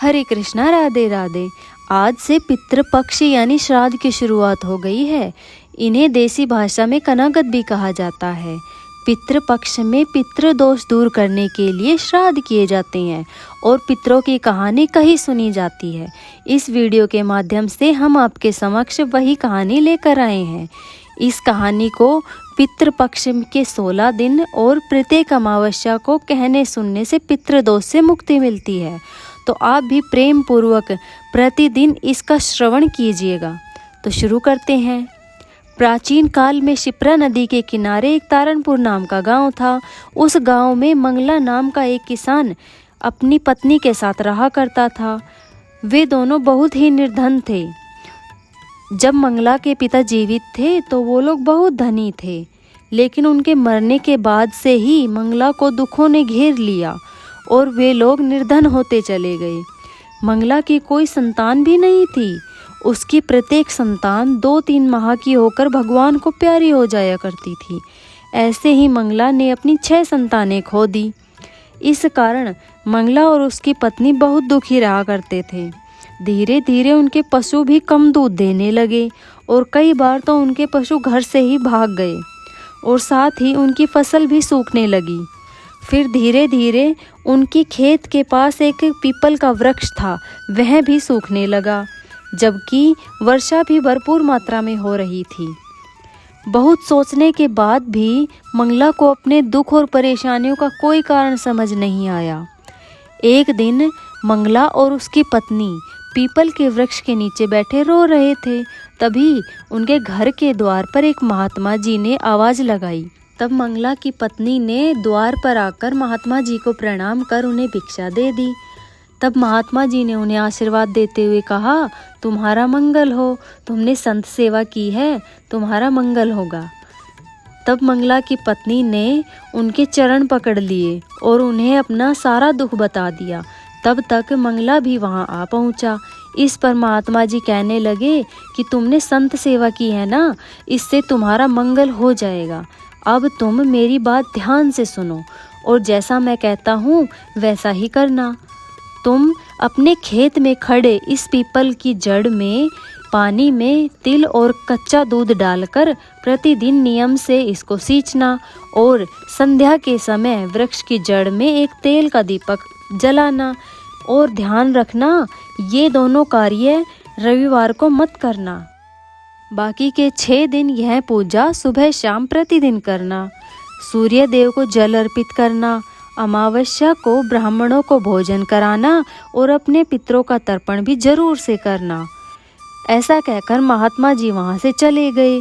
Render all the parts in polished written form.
हरे कृष्णा, राधे राधे। आज से पितृपक्ष यानी श्राद्ध की शुरुआत हो गई है। इन्हें देसी भाषा में कनागत भी कहा जाता है। पितृपक्ष में पितृ दोष दूर करने के लिए श्राद्ध किए जाते हैं और पितरों की कहानी कहीं सुनी जाती है। इस वीडियो के माध्यम से हम आपके समक्ष वही कहानी लेकर आए हैं। इस कहानी को पितृपक्ष के 16 दिन और प्रत्येक अमावस्या को कहने सुनने से पितृदोष से मुक्ति मिलती है। तो आप भी प्रेम पूर्वक प्रतिदिन इसका श्रवण कीजिएगा। तो शुरू करते हैं। प्राचीन काल में शिप्रा नदी के किनारे एक तारणपुर नाम का गांव था। उस गांव में मंगला नाम का एक किसान अपनी पत्नी के साथ रहा करता था। वे दोनों बहुत ही निर्धन थे। जब मंगला के पिता जीवित थे तो वो लोग बहुत धनी थे, लेकिन उनके मरने के बाद से ही मंगला को दुखों ने घेर लिया और वे लोग निर्धन होते चले गए। मंगला की कोई संतान भी नहीं थी। उसकी प्रत्येक संतान 2-3 माह की होकर भगवान को प्यारी हो जाया करती थी। ऐसे ही मंगला ने अपनी 6 संतानें खो दी। इस कारण मंगला और उसकी पत्नी बहुत दुखी रहा करते थे। धीरे धीरे उनके पशु भी कम दूध देने लगे और कई बार तो उनके पशु घर से ही भाग गए और साथ ही उनकी फसल भी सूखने लगी। फिर धीरे धीरे उनकी खेत के पास एक पीपल का वृक्ष था, वह भी सूखने लगा, जबकि वर्षा भी भरपूर मात्रा में हो रही थी। बहुत सोचने के बाद भी मंगला को अपने दुख और परेशानियों का कोई कारण समझ नहीं आया। एक दिन मंगला और उसकी पत्नी पीपल के वृक्ष के नीचे बैठे रो रहे थे। तभी उनके घर के द्वार पर एक महात्मा जी ने आवाज़ लगाई। तब मंगला की पत्नी ने द्वार पर आकर महात्मा जी को प्रणाम कर उन्हें भिक्षा दे दी। तब महात्मा जी ने उन्हें आशीर्वाद देते हुए कहा, तुम्हारा मंगल हो, तुमने संत सेवा की है, तुम्हारा मंगल होगा। तब मंगला की पत्नी ने उनके चरण पकड़ लिए और उन्हें अपना सारा दुख बता दिया। तब तक मंगला भी वहां आ पहुंचा। इस पर महात्मा जी कहने लगे कि तुमने संत सेवा की है ना, इससे तुम्हारा मंगल हो जाएगा। अब तुम मेरी बात ध्यान से सुनो और जैसा मैं कहता हूँ वैसा ही करना। तुम अपने खेत में खड़े इस पीपल की जड़ में पानी में तिल और कच्चा दूध डालकर प्रतिदिन नियम से इसको सींचना और संध्या के समय वृक्ष की जड़ में एक तेल का दीपक जलाना। और ध्यान रखना, ये दोनों कार्य रविवार को मत करना। बाकी के 6 दिन यह पूजा सुबह शाम प्रतिदिन करना। सूर्य देव को जल अर्पित करना, अमावस्या को ब्राह्मणों को भोजन कराना और अपने पितरों का तर्पण भी जरूर से करना। ऐसा कहकर महात्मा जी वहाँ से चले गए।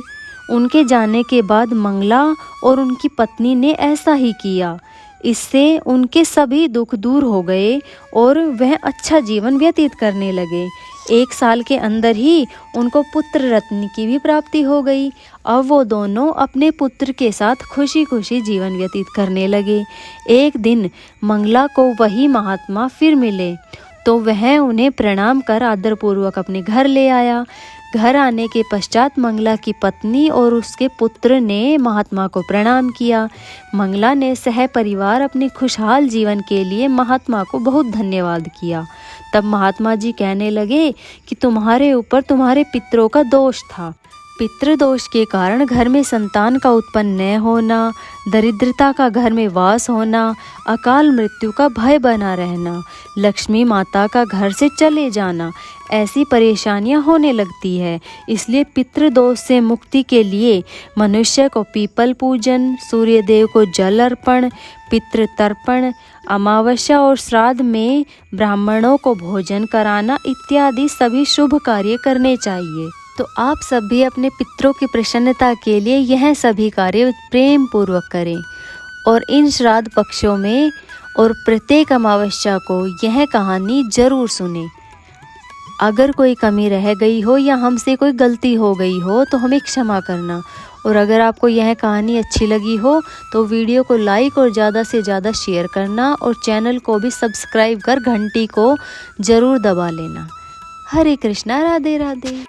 उनके जाने के बाद मंगला और उनकी पत्नी ने ऐसा ही किया। इससे उनके सभी दुख दूर हो गए और वह अच्छा जीवन व्यतीत करने लगे। 1 साल के अंदर ही उनको पुत्र रत्न की भी प्राप्ति हो गई। अब वो दोनों अपने पुत्र के साथ खुशी खुशी जीवन व्यतीत करने लगे। एक दिन मंगला को वही महात्मा फिर मिले तो वह उन्हें प्रणाम कर आदरपूर्वक अपने घर ले आया। घर आने के पश्चात मंगला की पत्नी और उसके पुत्र ने महात्मा को प्रणाम किया। मंगला ने सह परिवार अपने खुशहाल जीवन के लिए महात्मा को बहुत धन्यवाद किया। तब महात्मा जी कहने लगे कि तुम्हारे ऊपर तुम्हारे पितरों का दोष था। पितृदोष के कारण घर में संतान का उत्पन्न न होना, दरिद्रता का घर में वास होना, अकाल मृत्यु का भय बना रहना, लक्ष्मी माता का घर से चले जाना, ऐसी परेशानियां होने लगती है। इसलिए पितृदोष से मुक्ति के लिए मनुष्य को पीपल पूजन, सूर्य देव को जल अर्पण, पितृ तर्पण, अमावस्या और श्राद्ध में ब्राह्मणों को भोजन कराना इत्यादि सभी शुभ कार्य करने चाहिए। तो आप सभी अपने पितरों की प्रसन्नता के लिए यह सभी कार्य प्रेम पूर्वक करें और इन श्राद्ध पक्षों में और प्रत्येक अमावस्या को यह कहानी जरूर सुनें। अगर कोई कमी रह गई हो या हमसे कोई गलती हो गई हो तो हमें क्षमा करना। और अगर आपको यह कहानी अच्छी लगी हो तो वीडियो को लाइक और ज़्यादा से ज़्यादा शेयर करना और चैनल को भी सब्सक्राइब कर घंटी को ज़रूर दबा लेना। हरे कृष्णा, राधे राधे।